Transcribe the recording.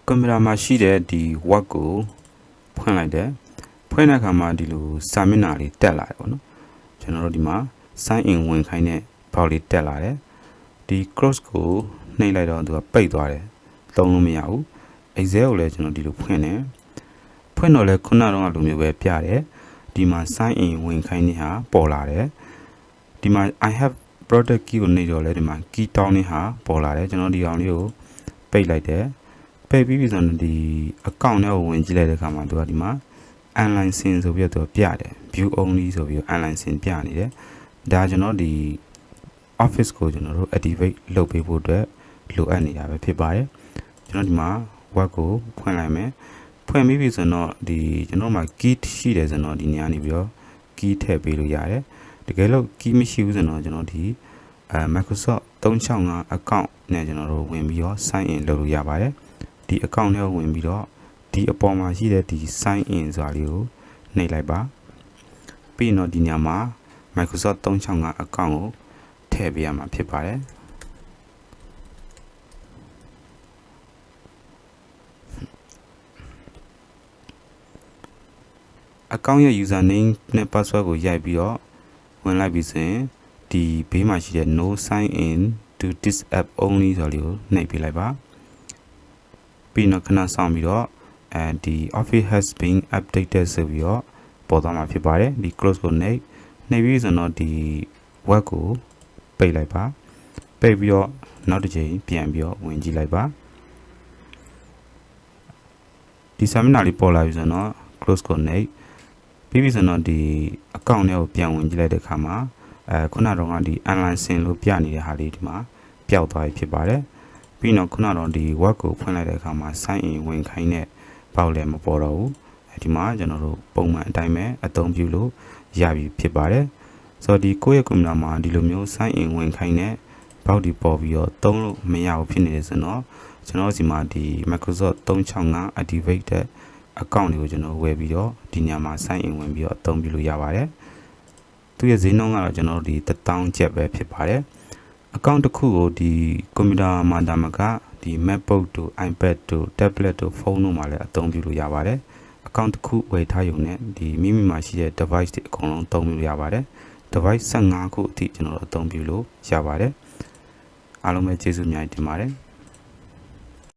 ကွန်ပျူတာမှာရှိတဲ့ဒီ Word ကိုဖွင့်လိုက်တယ်ဖွင့်တဲ့အခါမှာဒီလိုစာမျက်နှာလေးတက်လာတယ်ပေါ့နော်ကျွန်တော်တို့ဒီမှာ sign in ဝင်ခိုင်းတဲ့ဘောက်လေးတက်လာတယ်ဒီ cross ကိုနှိပ်လိုက်တော့သူကပိတ်သွားတယ်သုံးလို့မရဘူး Excel ကိုလည်းကျွန်တော်ဒီလိုဖွင့်တယ်ဖွင့်တော့လဲခုနကတော့လိုမျိုးပဲပြတယ်ဒီမှာ sign in ဝင်ခိုင်းနေတာပေါ်လာတယ်ဒီမှာ I have product key ကိုနှိပ်တော့လဲဒီမှာ key တောင်းနေတာပေါ်လာတယ်ကျွန်တော်ဒီအောင်လေးကိုပိတ်လိုက်တယ်ပိတ်ပြီးပြီဆိုတော့ဒီ account ထဲကိုဝင်ကြည့်လိုက်တဲ့အခါမှာသူကဒီမှာ online sin ဆိုပြီးတော့ပြတယ် view only ဆိုပြီးတော့ online sin ပြနေတယ်ဒါကျွန်တော်ဒီ office ကိုကျွန်တော်တို့ activate လုပ်ပေးဖို့အတွက်လိုအပ်နေတာပဲဖြစ်ပါတယ်ကျွန်တော်ဒီမှာ web ကိုဖွင့်လိုက်မယ်ဖွင့်ပြီးပြီဆိုတော့ဒီကျွန်တော်မှာ key ရှိတယ်ဆိုတော့ဒီနေရာနေပြီးတော့ key ထည့်ပေးလို့ရတယ်တကယ်လို့ key မရှိဘူးဆိုတော့ကျွန်တော်ဒီMicrosoft 365 account နဲ့ကျွန်တော်တို့ဝင်ပြီးတော့ sign in လုပ်လို့ရပါတယ်ဒီ account ထဲကိုဝင်ပြီးတော့ဒီအပေါ်မှာရှိတဲ့ဒီ sign in ဆိုတာလေးကိုနှိပ်လိုက်ပါပြီးတော့ဒီညမှာ Microsoft 365 account ကိုထည့်ပေးရမှာဖြစ်ပါတယ်account ရဲ့ username နဲ့ password ကိုရိုက်ပြီးတော့ဝင်လိုက်ပြီးဆိုရင်ဒီဘေးမှာရှိတဲ့ no sign in to this app only ဆိုလေးကိုနှိပ်ပေးလိုက်ပါပြီးတော့ခဏစောင့်ပြီးတော့ဒီ office has been updated ဆိုပြီးတော့ပေါ်သွားမှာဖြစ်ပါတယ်ဒီ close ကိုနှိပ်ပြီးဆိုတော့ဒီ web ကိုပိတ်လိုက်ပါပိတ်ပြီးတော့နောက်တစ်ချိန်ပြန်ပြီးတော့ဝင်ကြည့်လိုက်ပါဒီစာမျက်နှာလေးပေါ်လာပြီဆိုတော့ close ကိုနှိပ်ပြီးပြီဆိုတော့ဒီ account ထဲကိုပြန်ဝင်ကြည့်လိုက်တဲ့အခါမှာခုနကတော့ဒီ online sin လို့ပြနေတဲ့ဟာလေးဒီမှာပျောက်သွားပြီဖြစ်ပါတယ်ပြီးတော့ခုနတော့ဒီ web ကိုဖွင့်လိုက်တဲ့အခါမှာ sign in ဝင်ခိုင်းတဲ့ပေါက်လည်းမပေါ်တော့ဘူးဒီမှာကျွန်တော်တို့ပုံမှန်အတိုင်းပဲအသုံးပြုလို့ရပြီဖြစ်ပါတယ်ဆိုတော့ဒီကိုယ့်ရဲ့ကွန်ပျူတာမှာဒီလိုမျိုး sign in ဝင်ခိုင်းတဲ့ပေါက်ဒီပေါ်ပြီးတော့သုံးလို့မရဘူးဖြစ်နေတယ်ဆိုတော့ကျွန်တော်ဒီမှာဒီ Microsoft 365 activated account တွေကိုကျွန်တော်ဝယ်ပြီးတော့ဒီညမှာ sign in ဝင်ပြီးတော့အသုံးပြုလို့ရပါတယ်သူရဲ့ဈေးနှုန်းကတော့ကျွန်တော်တို့ဒီ1000ကျပ်ပဲဖြစ်ပါတယ်account တစ်ခုကိုဒီကွန်ပျူတာမှာဒါမှကဒီ MacBook တို့ iPad တို့ tablet တို့ဖုန်းတို့မှာလည်းအသုံးပြုလို့ရပါတယ်account တစ်ခုဝယ်ထားရုံနဲ့ဒီမိမိမှာရှိတဲ့ device တွေအကုန်လုံးသုံးလို့ရပါတယ် device 15ခုအထိကျွန်တော်တို့အသုံးပြုလို့ရပါတယ်အားလုံးပဲကျေးဇူးများတင်ပါတယ်